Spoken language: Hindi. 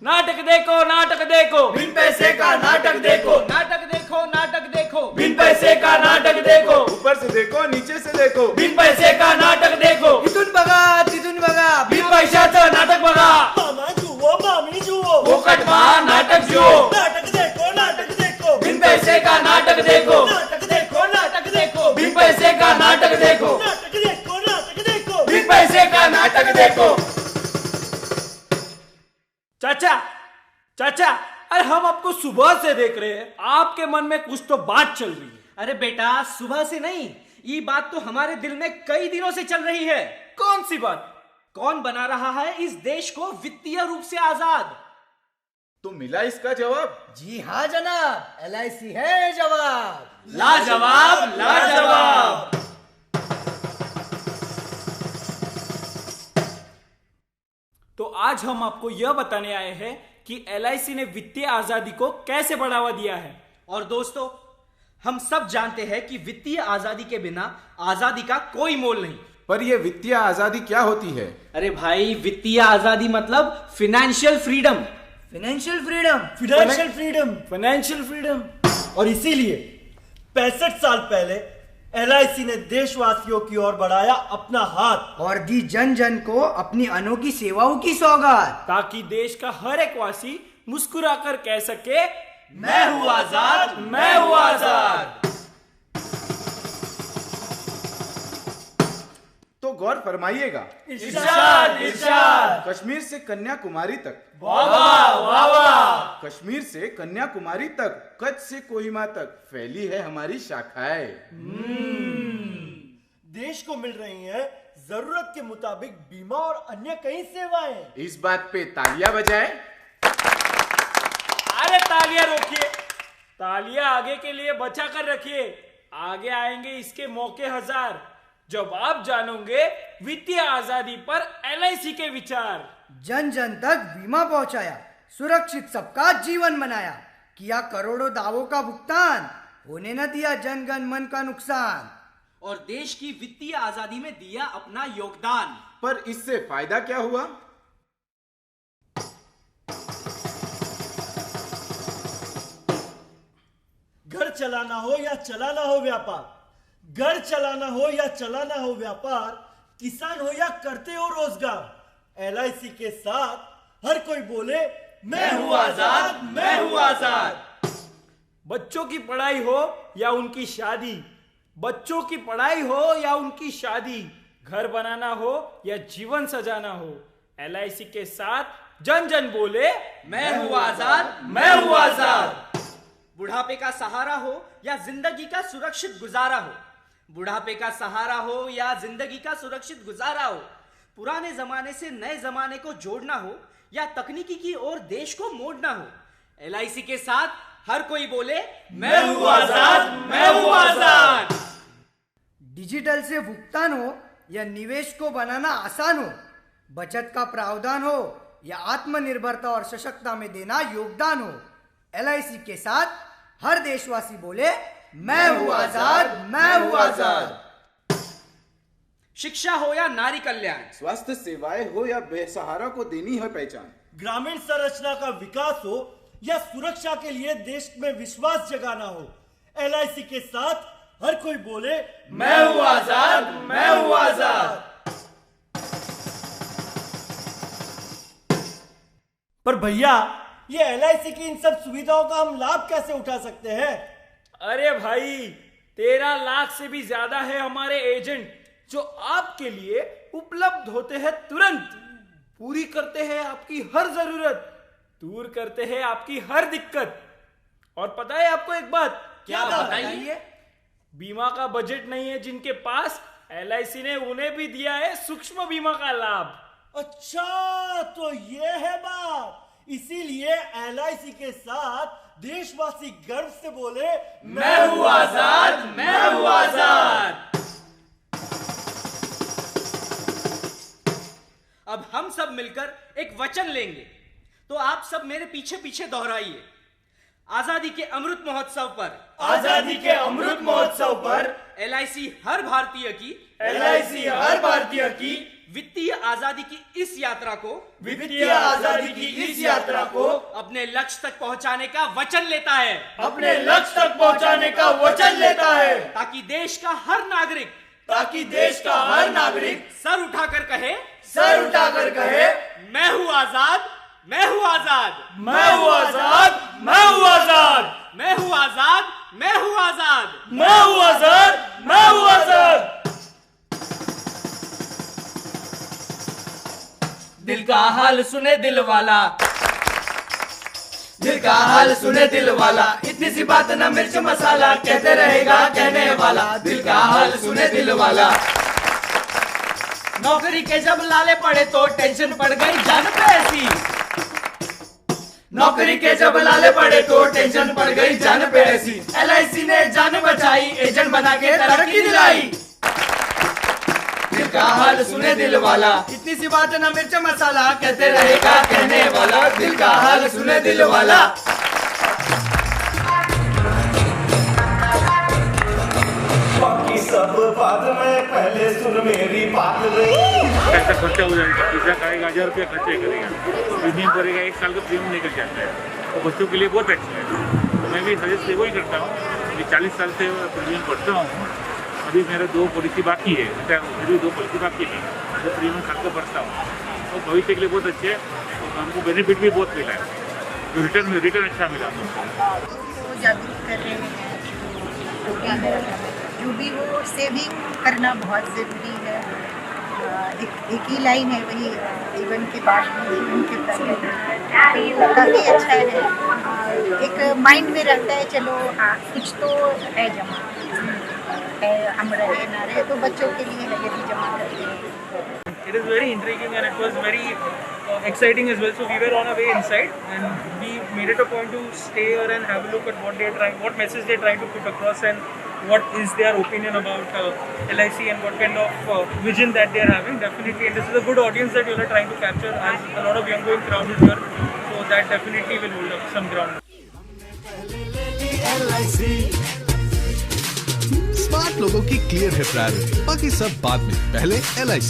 नाटक देखो नाटक देखो, बिन पैसे का नाटक देखो, नाटक देखो नाटक देखो, बिन पैसे का नाटक देखो, ऊपर से देखो नीचे से देखो, बिन पैसे का नाटक देखो, तिथून बघा बिन पैशाचं नाटक बघा, मामा जुओ मामी जुओ, फोकटमा नाटक जुओ, नाटक देखो, बिन पैसे का नाटक देखो, नाटक देखो, बिन पैसे का नाटक देखो, नाटक देखो, बिन पैसे का नाटक देखो। चाचा चाचा, अरे हम आपको सुबह से देख रहे हैं, आपके मन में कुछ तो बात चल रही है। अरे बेटा, सुबह से नहीं, ये बात तो हमारे दिल में कई दिनों से चल रही है। कौन सी बात? कौन बना रहा है इस देश को वित्तीय रूप से आजाद? तो मिला इसका जवाब? जी हाँ जनाब, LIC है जवाब। लाजवाब लाजवाब। तो आज हम आपको यह बताने आए हैं कि LIC ने वित्तीय आजादी को कैसे बढ़ावा दिया है। और दोस्तों, हम सब जानते हैं कि वित्तीय आजादी के बिना आजादी का कोई मोल नहीं। पर यह वित्तीय आजादी क्या होती है? अरे भाई, वित्तीय आजादी मतलब फाइनेंशियल फ्रीडम। Financial freedom. और इसीलिए 65 साल पहले LIC ने देशवासियों की ओर बढ़ाया अपना हाथ और दी जन जन को अपनी अनोखी सेवाओं की सौगात, ताकि देश का हर एक वासी मुस्कुराकर कह सके, मैं हूँ आजाद, मैं हूँ आजाद। तो गौर फरमाइएगा, इरशाद इरशाद। कश्मीर से कन्याकुमारी तक, वाह वाह वाह। कश्मीर से कन्याकुमारी तक, कच्छ से कोहिमा तक फैली है हमारी शाखाएं। देश को मिल रही है जरूरत के मुताबिक बीमा और अन्य कई सेवाएं। इस बात पे तालियां बजाएं। अरे तालियां रोकिए, तालियां आगे के लिए बचा कर रखिए, आगे आएंगे इसके मौके हजार, जब आप जानोगे वित्तीय आजादी पर LIC के विचार। जन जन तक बीमा पहुंचाया, सुरक्षित सबका जीवन बनाया, किया करोड़ों दावों का भुगतान, होने न दिया जन गण मन का नुकसान, और देश की वित्तीय आजादी में दिया अपना योगदान। पर इससे फायदा क्या हुआ? घर चलाना हो या चलाना हो व्यापार, घर चलाना हो या चलाना हो व्यापार, किसान हो या करते हो रोजगार, LIC के साथ हर कोई बोले मैं हूँ आजाद, मैं हूँ आजाद। बच्चों की पढ़ाई हो या उनकी शादी, बच्चों की पढ़ाई हो या उनकी शादी, घर बनाना हो या जीवन सजाना हो, LIC के साथ जन जन बोले, मैं हूँ आजाद, मैं हूँ आजाद। बुढ़ापे का सहारा हो या जिंदगी का सुरक्षित गुजारा हो, बुढ़ापे का सहारा हो या जिंदगी का सुरक्षित गुजारा हो, पुराने जमाने से नए जमाने को जोड़ना हो या तकनीकी की ओर देश को मोड़ना हो, LIC के साथ हर कोई बोले, मैं हूँ आजाद, मैं हूँ आजाद। डिजिटल से भुगतान हो या निवेश को बनाना आसान हो, बचत का प्रावधान हो या आत्मनिर्भरता और सशक्तता में देना योगदान हो, LIC के साथ हर देशवासी बोले, मैं हूँ आजाद, मैं हूँ आजाद। शिक्षा हो या नारी कल्याण, स्वास्थ्य सेवाएं हो या बेसहारा को देनी है पहचान, ग्रामीण संरचना का विकास हो या सुरक्षा के लिए देश में विश्वास जगाना हो, LIC के साथ हर कोई बोले, मैं हूँ आजाद, मैं हूँ आजाद। पर भैया, ये LIC की इन सब सुविधाओं का हम लाभ कैसे उठा सकते हैं? अरे भाई, 13 लाख से भी ज्यादा है हमारे एजेंट, जो आपके लिए उपलब्ध होते हैं तुरंत, पूरी करते हैं आपकी हर जरूरत, दूर करते हैं आपकी हर दिक्कत। और पता है आपको एक बात? क्या बताइए? बीमा का बजट नहीं है जिनके पास, LIC ने उन्हें भी दिया है सूक्ष्म बीमा का लाभ। अच्छा, तो ये है बात। इसीलिए LIC के साथ देशवासी गर्व से बोले, मैं हूँ आजाद, मैं हूँ आजाद। अब हम सब मिलकर एक वचन लेंगे, तो आप सब मेरे पीछे पीछे दोहराइए। आजादी के अमृत महोत्सव पर, आजादी के अमृत महोत्सव पर LIC हर भारतीय की LIC हर भारतीय की वित्तीय आजादी की इस यात्रा को अपने लक्ष्य तक पहुंचाने का वचन लेता है, अपने लक्ष्य तक पहुंचाने का वचन लेता है, ताकि देश का हर नागरिक सर उठाकर कहे, मैं हूं आजाद, मैं हूं आजाद, मैं हूं आजाद, मैं हूं आजाद, मैं हूं आजाद, मैं हूं आजाद, मैं हूं आजाद, मैं हूं आजाद। दिल का हाल सुने दिल वाला, दिल का हाल सुने दिल वाला, इतनी सी बात ना मिर्च मसाला, कहते रहेगा कहने वाला, दिल का हाल सुने दिल वाला। नौकरी के जब लाले पड़े तो टेंशन पड़ गई जान पे ऐसी, नौकरी के जब लाले पड़े तो टेंशन पड़ गई जान पे ऐसी, LIC ने जान बचाई, एजेंट बना के तरक्की दिलाई। दिल का हाल सुने दिल वाला, इतनी सी बात ना मिर्च मसाला, कहते रहेगा कहने वाला, दिल का हाल सुने दिल वाला। बाकी सब बाद में, पहले सुन मेरी बात रे। पैसा खर्चा हो जाएगा, पिज्जा खाएगा 1000 रुपया खर्चा करेगा, प्रीमियम करेगा, 1 साल का प्रीमियम निकल जाता है, तो बच्चों के लिए बहुत अच्छा है। तो मैं भी सजेस्ट वही करता हूँ, मैं 40 साल से प्रीमियम पढ़ता हूँ, अभी मेरे 2 पॉलिसी बाकी है, मेरी 2 पॉलिसी बाकी है, जो प्रीमियम खर्च कर पढ़ता हूँ, तो भविष्य के लिए बहुत अच्छे है, तो हमको बेनिफिट भी बहुत मिला है, जो रिटर्न अच्छा मिला हमको। जागरूक कर रहे हैं, जो भी हो सेविंग करना बहुत ज़रूरी है। एक ही लाइन है वही, जीवन के बाद जीवन के पहले, तो काफ़ी अच्छा है। एक माइंड में रहता है चलो कुछ तो है जमा है, हम रहे ना रहे, तो बच्चों के लिए है यदि जमा करते हैं। It is very intriguing and it was very exciting as well. So we were on our way inside and we made it a point to stay here and have a look at what message they're trying to put across and what is their opinion about LIC and what kind of vision that they're having. Definitely, and this is a good audience that you're trying to capture, as a lot of young going crowd is here. So that definitely will hold up some ground. Smart लोगों की क्लियर है प्रायोरिटी, बाकी सब बाद में, पहले LIC।